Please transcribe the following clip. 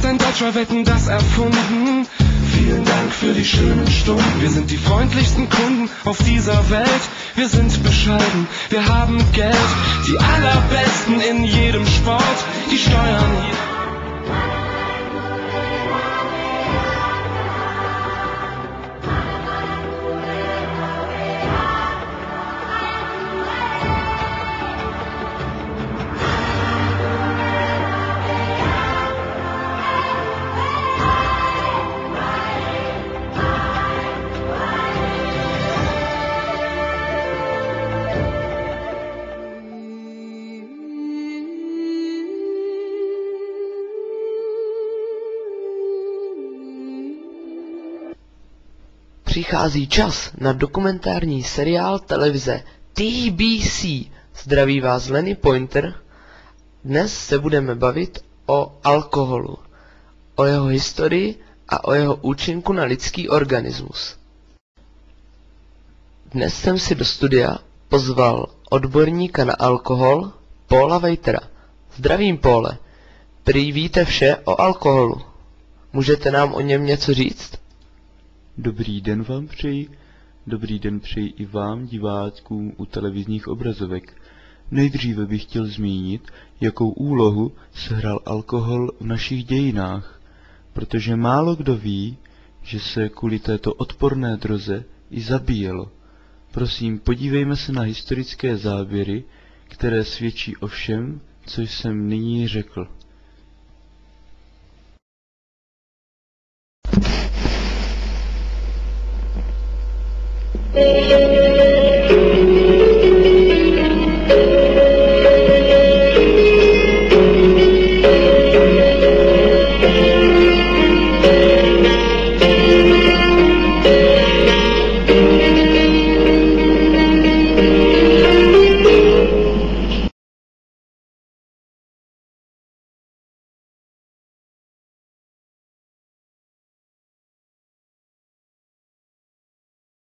hat ein Deutscher Wetten, das erfunden. Vielen Dank für die schönen Stunden. Wir sind die freundlichsten Kunden auf dieser Welt. Wir sind bescheiden, wir haben Geld. Die allerbesten in jedem Sport. Die Steuern hier. Přichází čas na dokumentární seriál televize TBC. Zdraví vás Lenny Pointer. Dnes se budeme bavit o alkoholu, o jeho historii a o jeho účinku na lidský organismus. Dnes jsem si do studia pozval odborníka na alkohol, Paula Waitera. Zdravím, Paule. Prý víte vše o alkoholu. Můžete nám o něm něco říct? Dobrý den vám přeji. Dobrý den přeji i vám, divákům u televizních obrazovek. Nejdříve bych chtěl zmínit, jakou úlohu sehrál alkohol v našich dějinách, protože málo kdo ví, že se kvůli této odporné droze i zabíjelo. Prosím, podívejme se na historické záběry, které svědčí o všem, co jsem nyní řekl.